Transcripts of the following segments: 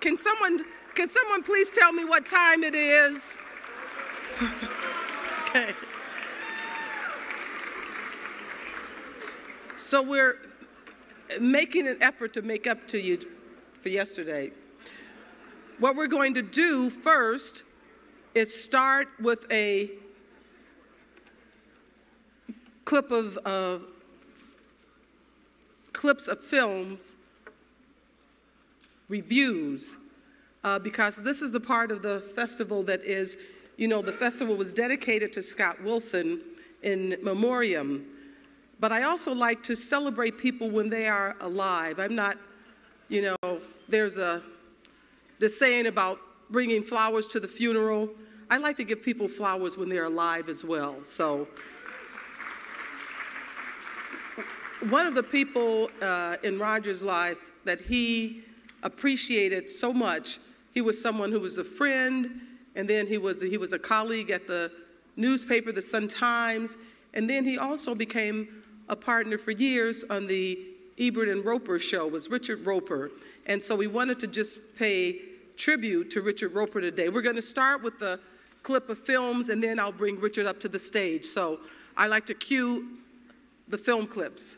Can someone please tell me what time it is? Okay. So we're making an effort to make up to you for yesterday. What we're going to do first is start with a clips of films, reviews, because this is the part of the festival that is, the festival was dedicated to Scott Wilson in memoriam. But I also like to celebrate people when they are alive. I'm not, there's this saying about bringing flowers to the funeral. I like to give people flowers when they're alive as well. So one of the people in Roger's life that he appreciated so much, he was someone who was a friend, and then he was a colleague at the newspaper, the Sun-Times, and then he also became a partner for years on the Ebert and Roper show, was Richard Roper. And so we wanted to just pay tribute to Richard Roper today. We're going to start with the clip of films, and then I'll bring Richard up to the stage. So I like to cue the film clips.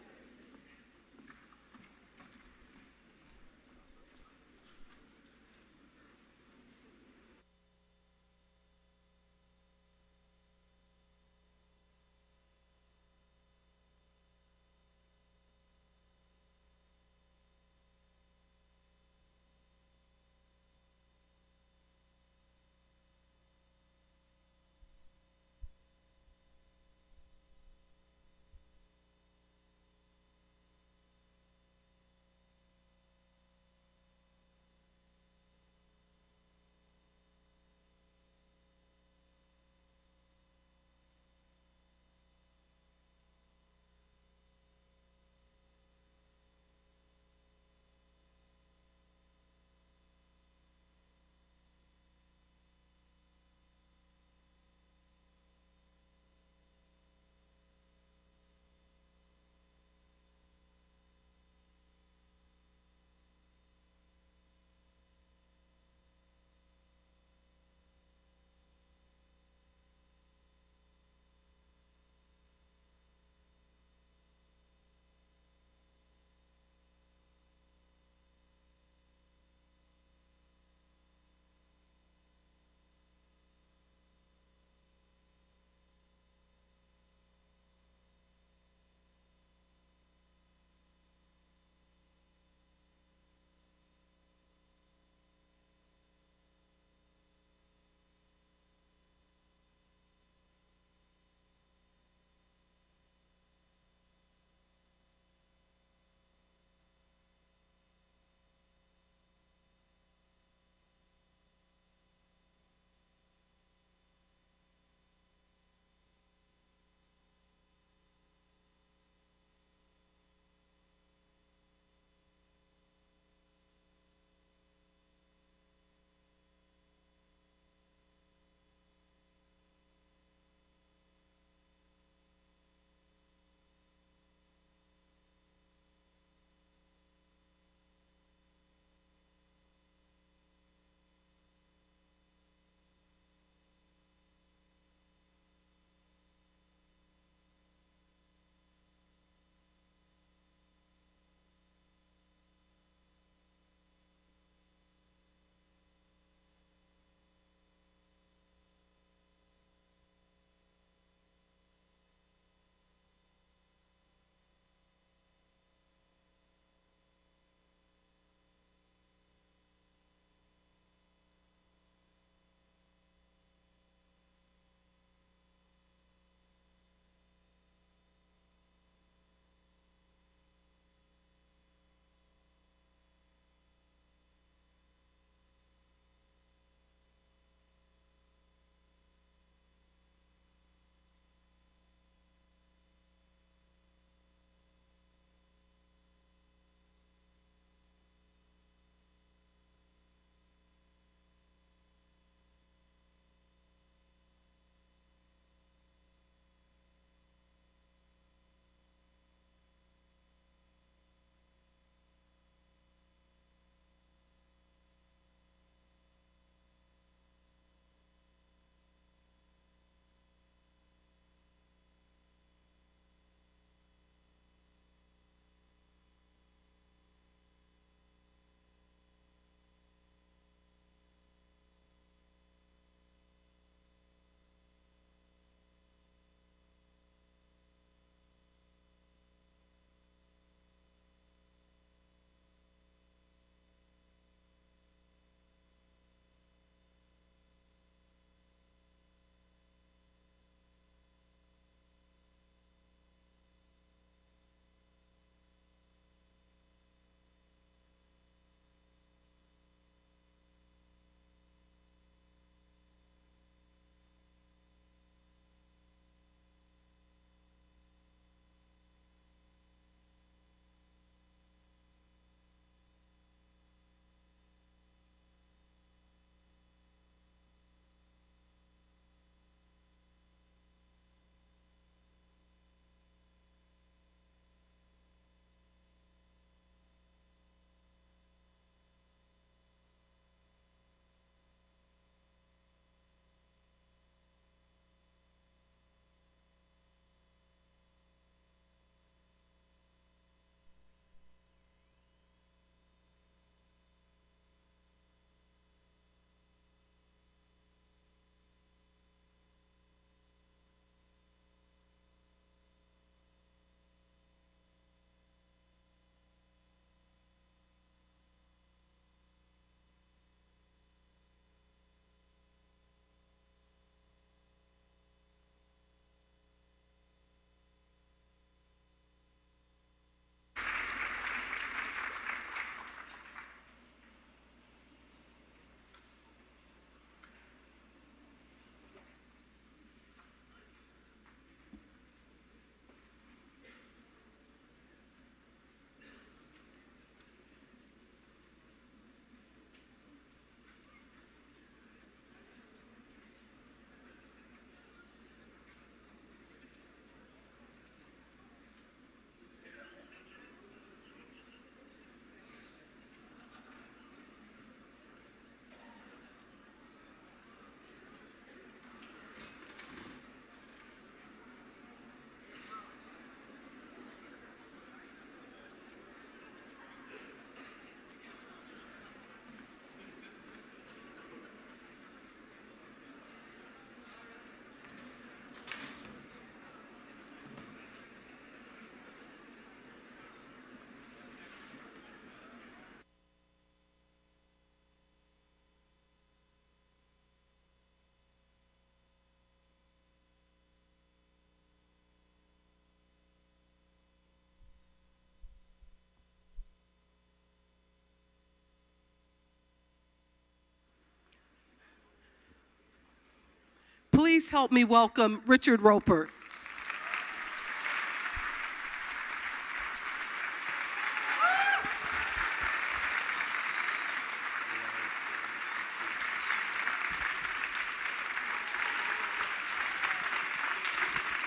Please help me welcome Richard Roeper.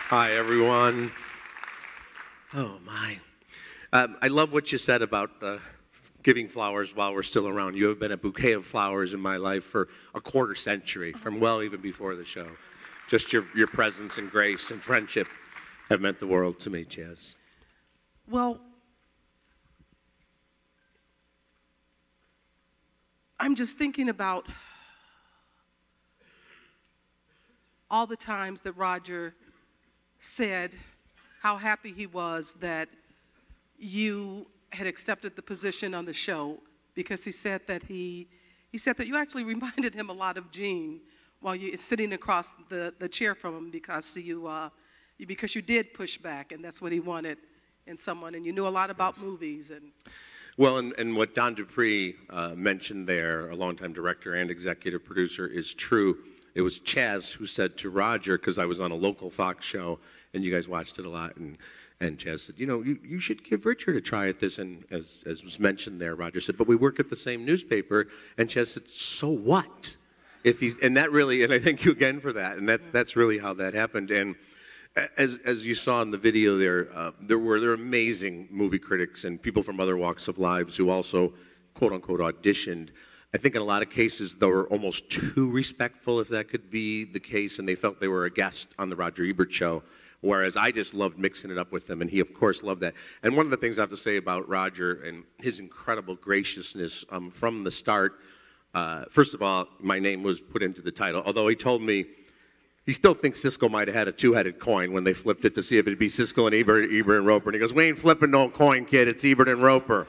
Hi, everyone. Oh, my. I love what you said about giving flowers while we're still around. You have been a bouquet of flowers in my life for a quarter century, from well even before the show. Just your presence and grace and friendship have meant the world to me, Chaz. Well, I'm just thinking about all the times that Roger said how happy he was that you had accepted the position on the show, because he said that you actually reminded him a lot of Gene while you're sitting across the chair from him, because you did push back, and that's what he wanted in someone, and you knew a lot about movies. Well, and what Don Dupree mentioned there, a longtime director and executive producer, is true. It was Chaz who said to Roger, because I was on a local Fox show, and you guys watched it a lot, and Chaz said, you should give Richard a try at this, and as was mentioned there, Roger said, but we work at the same newspaper, and Chaz said, so what? And I thank you again for that, and that's really how that happened. And as you saw in the video there were amazing movie critics and people from other walks of lives who also, quote unquote, auditioned. I think in a lot of cases they were almost too respectful, if that could be the case, and they felt they were a guest on the Roger Ebert show, whereas I just loved mixing it up with them, and he, of course, loved that. And one of the things I have to say about Roger and his incredible graciousness from the start, first of all, my name was put into the title, although he told me he still thinks Siskel might have had a two-headed coin when they flipped it to see if it'd be Siskel and Ebert and Roeper. And he goes, we ain't flipping no coin, kid, it's Ebert and Roeper.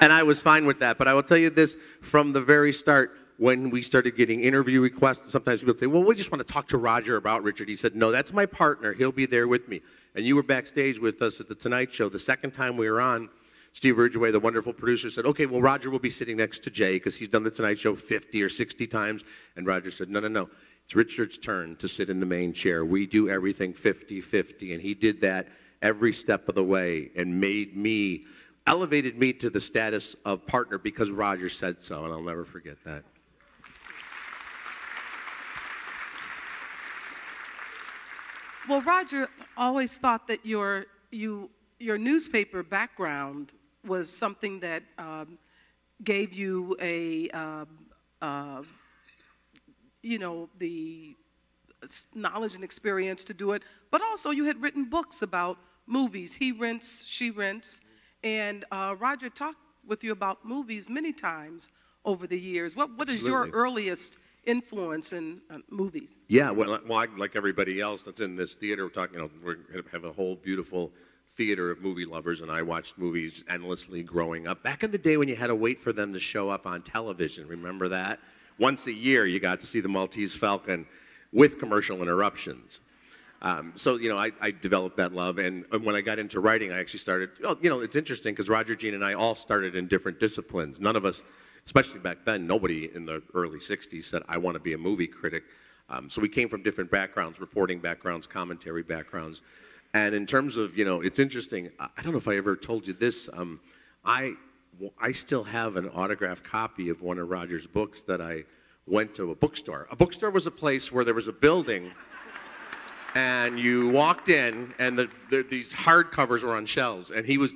And I was fine with that. But I will tell you this, from the very start, when we started getting interview requests, sometimes people would say, well, we just want to talk to Roger about Richard. He said, no, that's my partner. He'll be there with me. And you were backstage with us at The Tonight Show. The second time we were on, Steve Ridgway, the wonderful producer, said, okay, well, Roger will be sitting next to Jay because he's done The Tonight Show 50 or 60 times. And Roger said, no. It's Richard's turn to sit in the main chair. We do everything 50-50. And he did that every step of the way and elevated me to the status of partner because Roger said so. And I'll never forget that. Well, Roger always thought that your newspaper background was something that gave you the knowledge and experience to do it, but also you had written books about movies. He rents, she rents, and Roger talked with you about movies many times over the years. What is your earliest influence in movies? Yeah, well, like everybody else that's in this theater, we have a whole beautiful theater of movie lovers, and I watched movies endlessly growing up. Back in the day when you had to wait for them to show up on television, remember that? Once a year, you got to see the Maltese Falcon with commercial interruptions. So I developed that love, and when I got into writing, I actually started, it's interesting because Roger, Gene, and I all started in different disciplines. None of us, especially back then, nobody in the early 60s said, I want to be a movie critic. So we came from different backgrounds, reporting backgrounds, commentary backgrounds. And in terms of, it's interesting, I don't know if I ever told you this, I still have an autographed copy of one of Roger's books that I went to a bookstore. A bookstore was a place where there was a building, and you walked in, and these hardcovers were on shelves, and he was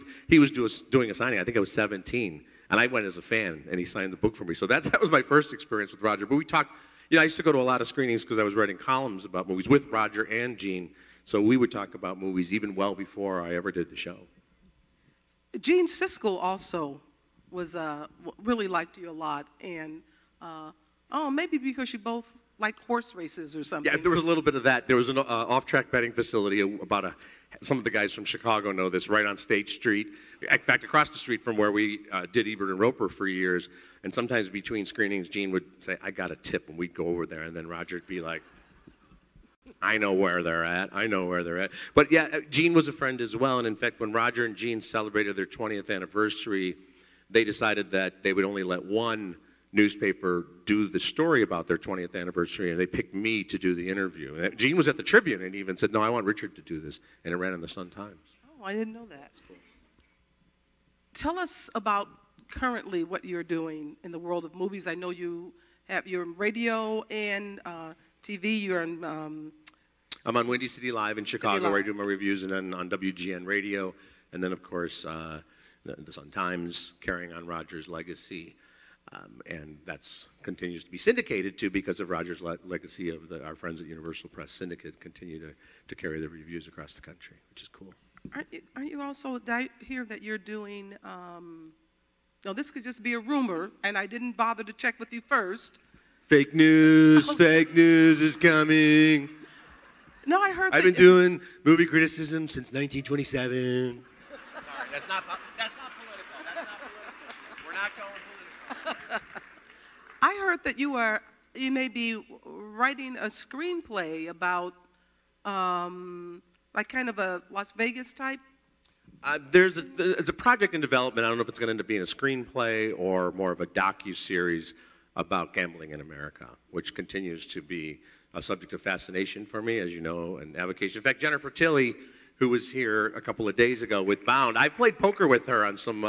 doing a signing. I think I was 17, and I went as a fan, and he signed the book for me. So that was my first experience with Roger. But we talked, I used to go to a lot of screenings because I was writing columns about movies with Roger and Gene. So we would talk about movies even well before I ever did the show. Gene Siskel also was really liked you a lot, and maybe because you both liked horse races or something. Yeah, there was a little bit of that. There was an off-track betting facility some of the guys from Chicago know this, right on State Street. In fact, across the street from where we did Ebert and Roeper for years, and sometimes between screenings, Gene would say, I got a tip, and we'd go over there, and then Roger'd be like, I know where they're at. But yeah, Gene was a friend as well, and in fact, when Roger and Gene celebrated their 20th anniversary, they decided that they would only let one newspaper do the story about their 20th anniversary, and they picked me to do the interview. And Gene was at the Tribune and even said, no, I want Richard to do this, and it ran in the Sun-Times. Oh, I didn't know that. Cool. Tell us about currently what you're doing in the world of movies. I know you have your radio and TV. You're on... I'm on Windy City Live in Chicago, Live. where I do my reviews, and then on WGN Radio, and then, of course, the Sun-Times, carrying on Roger's legacy. And that continues to be syndicated, too, because of Roger's legacy of our friends at Universal Press Syndicate continue to carry the reviews across the country, which is cool. Aren't you also, did I hear that you're doing, no, this could just be a rumor, and I didn't bother to check with you first. Fake news is coming. No, I heard I've been doing movie criticism since 1927. Sorry, that's not political. We're not going political. I heard that you may be writing a screenplay about like kind of a Las Vegas type. There's a project in development. I don't know if it's going to end up being a screenplay or more of a docu-series about gambling in America, which continues to be a subject of fascination for me, as you know, and avocation. In fact, Jennifer Tilly, who was here a couple of days ago with Bound, I've played poker with her on some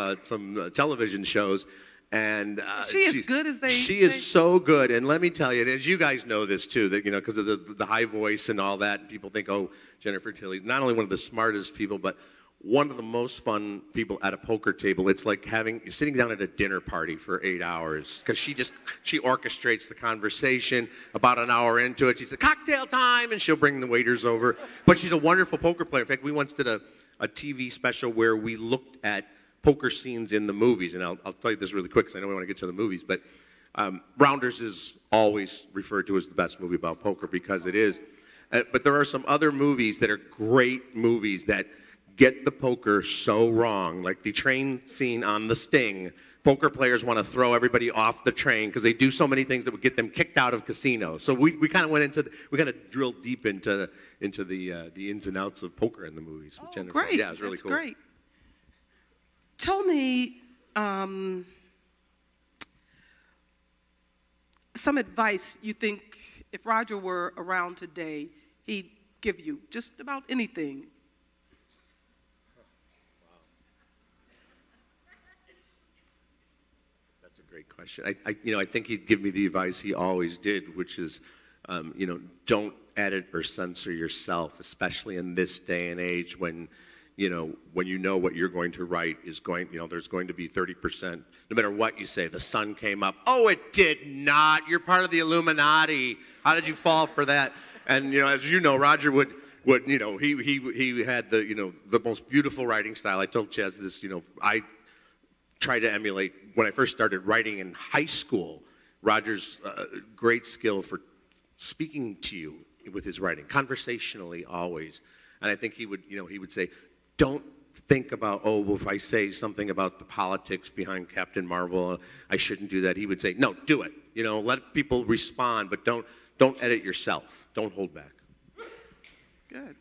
television shows, and she is good as they. She is so good, and let me tell you, as you guys know this too, that because of the high voice and all that, people think, oh, Jennifer Tilly's not only one of the smartest people, but one of the most fun people at a poker table. It's like sitting down at a dinner party for 8 hours, because she orchestrates the conversation. About an hour into it, she says, cocktail time, and she'll bring the waiters over. But she's a wonderful poker player. In fact, we once did a TV special where we looked at poker scenes in the movies, and I'll tell you this really quick, because I know we want to get to the movies, but Rounders is always referred to as the best movie about poker, because it is. But there are some other movies that are great movies that get the poker so wrong, like the train scene on The Sting. Poker players want to throw everybody off the train because they do so many things that would get them kicked out of casinos. So we kind of went into we kind of drilled deep into the ins and outs of poker in the movies with Jennifer. Great! Yeah, it was really cool. Great. Tell me some advice you think if Roger were around today, he'd give you, just about anything. That's a great question. I think he'd give me the advice he always did, which is, don't edit or censor yourself, especially in this day and age when what you're going to write is there's going to be 30%, no matter what you say. The sun came up. Oh, it did not. You're part of the Illuminati. How did you fall for that? And, as you know, Roger would he had the most beautiful writing style. I told Chaz this, I tried to emulate when I first started writing in high school, Roger's great skill for speaking to you with his writing, conversationally always. And I think he would say, don't think about, if I say something about the politics behind Captain Marvel, I shouldn't do that. He would say, no, do it. Let people respond, but don't edit yourself. Don't hold back. Good.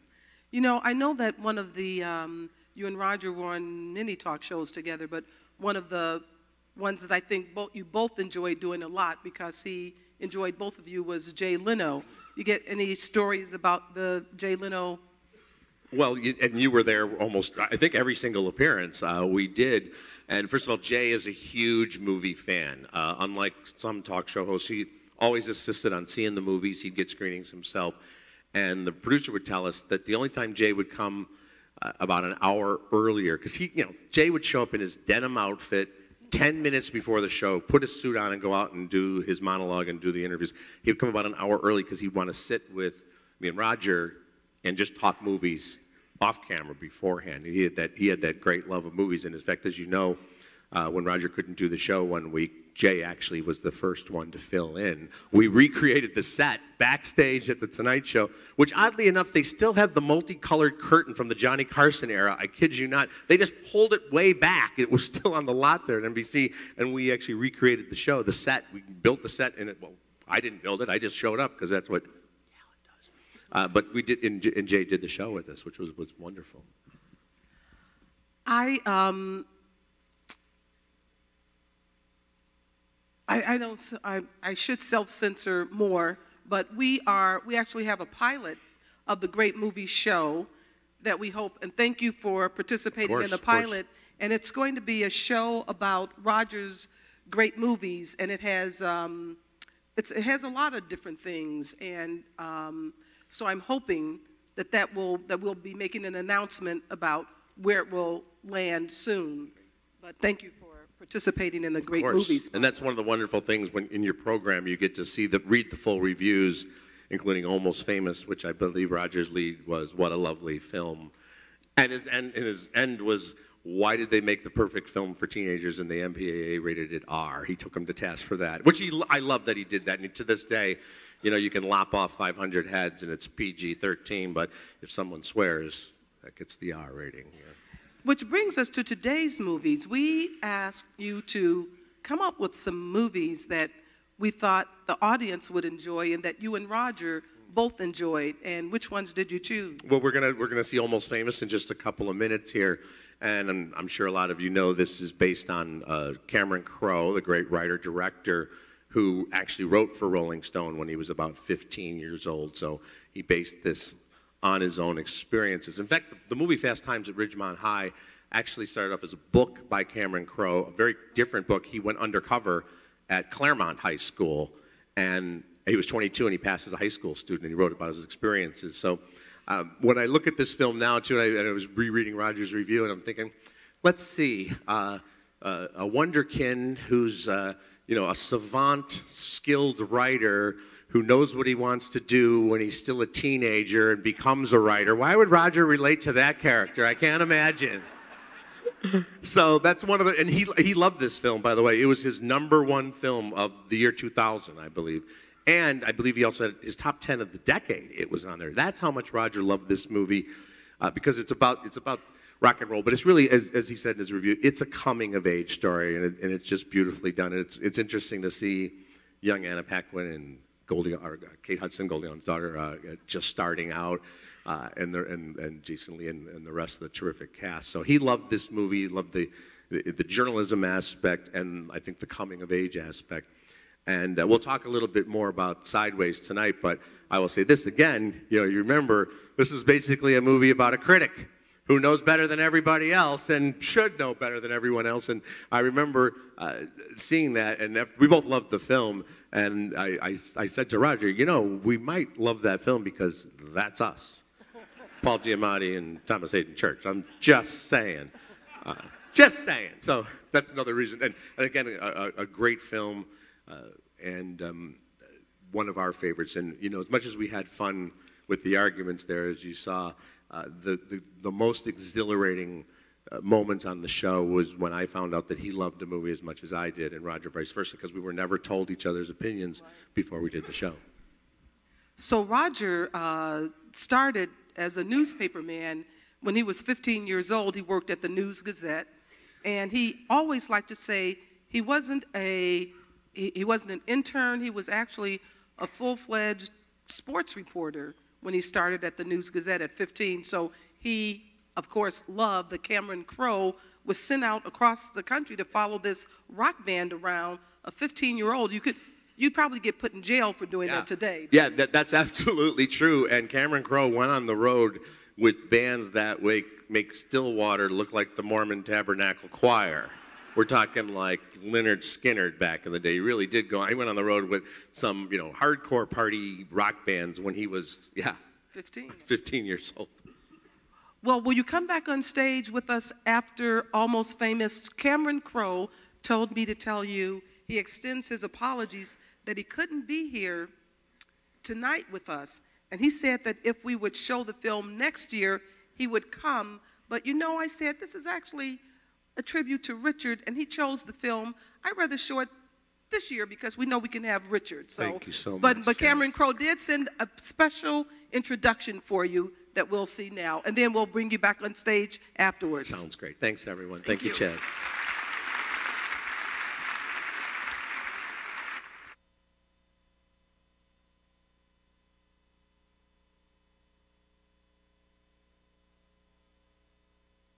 I know that one of the, you and Roger were on many talk shows together, but one of the ones that I think you both enjoyed doing a lot because he enjoyed both of you was Jay Leno. You get any stories about the Jay Leno? Well, and you were there almost, I think, every single appearance we did. And first of all, Jay is a huge movie fan. Unlike some talk show hosts, he always insisted on seeing the movies. He'd get screenings himself. And the producer would tell us that the only time Jay would come about an hour earlier, because Jay would show up in his denim outfit 10 minutes before the show, put his suit on and go out and do his monologue and do the interviews. He would come about an hour early because he'd want to sit with me and Roger and just talk movies off camera beforehand. He had that great love of movies. And in fact, as you know, when Roger couldn't do the show one week, Jay actually was the first one to fill in. We recreated the set backstage at the Tonight Show, which oddly enough, they still have the multicolored curtain from the Johnny Carson era. I kid you not. They just pulled it way back. It was still on the lot there at NBC, and we actually recreated the show, the set. We built the set in it. Well, I didn't build it. I just showed up because that's what talent does. But we did, and Jay did the show with us, which was wonderful. I don't, I should self-censor more, but we actually have a pilot of the Great Movie Show that we hope, and thank you for participating in the pilot. And it's going to be a show about Roger's great movies, and it has it has a lot of different things, and so I'm hoping that we'll be making an announcement about where it will land soon. But thank you for participating in the Great Movies. And that's one of the wonderful things when in your program you get to see read the full reviews, including Almost Famous, which I believe Roger's lead was What a Lovely Film. And his end was, why did they make the perfect film for teenagers and the MPAA rated it R? He took him to task for that, which I love that he did that. And to this day, you know, you can lop off 500 heads and it's PG-13, but if someone swears, that gets the R rating. Yeah. Which brings us to today's movies. We asked you to come up with some movies that we thought the audience would enjoy and that you and Roger both enjoyed. And which ones did you choose? Well, we're gonna see Almost Famous in just a couple of minutes here. And I'm sure a lot of you know this is based on Cameron Crowe, the great writer-director, who actually wrote for Rolling Stone when he was about 15 years old. So he based this on his own experiences. In fact, the movie Fast Times at Ridgemont High actually started off as a book by Cameron Crowe, a very different book. He went undercover at Claremont High School, and he was 22 and he passed as a high school student, and he wrote about his experiences. So when I look at this film now, too, and I was rereading Roger's review, and I'm thinking, let's see, a wonderkin who's a savant, skilled writer who knows what he wants to do when he's still a teenager and becomes a writer. Why would Roger relate to that character? I can't imagine. So that's one of the, and he loved this film, by the way. It was his #1 film of the year 2000, I believe. And I believe he also had his top 10 of the decade. It was on there. That's how much Roger loved this movie, because it's about rock and roll. But it's really, as he said in his review, it's a coming-of-age story, and it's just beautifully done. And it's interesting to see young Anna Paquin and Kate Hudson, Goldie Hawn's daughter, just starting out, and Jason Lee and the rest of the terrific cast. So he loved this movie. He loved the journalism aspect, and I think the coming-of-age aspect. And we'll talk a little bit more about Sideways tonight, but I will say this again, you remember, this is basically a movie about a critic who knows better than everybody else and should know better than everyone else. And I remember seeing that, and we both loved the film, and I said to Roger, we might love that film because that's us. Paul Giamatti and Thomas Hayden Church. I'm just saying. Just saying. So that's another reason. And again, a great film. And one of our favorites. And, as much as we had fun with the arguments there, as you saw, the most exhilarating moments on the show was when I found out that he loved the movie as much as I did, and Roger vice versa, because we were never told each other's opinions before we did the show. So Roger started as a newspaper man. When he was 15 years old, he worked at the News Gazette, and he always liked to say he wasn't an intern. He was actually a full-fledged sports reporter when he started at the News Gazette at 15. So he, of course, loved that Cameron Crowe was sent out across the country to follow this rock band around. A 15-year-old, you'd probably get put in jail for doing that today. Yeah, that's absolutely true. And Cameron Crowe went on the road with bands that make Stillwater look like the Mormon Tabernacle Choir. We're talking like Lynyrd Skynyrd back in the day. He really did go. He went on the road with some, hardcore party rock bands when he was, 15 years old. Well, will you come back on stage with us after Almost Famous? Cameron Crowe told me to tell you he extends his apologies that he couldn't be here tonight with us. And he said that if we would show the film next year, he would come. But I said, this is actually a tribute to Richard, and he chose the film. I'd rather show it this year because we know we can have Richard. So, thank you so much. But Cameron Crowe did send a special introduction for you that we'll see now, and then we'll bring you back on stage afterwards. Sounds great. Thanks, everyone. Thank you, Chad.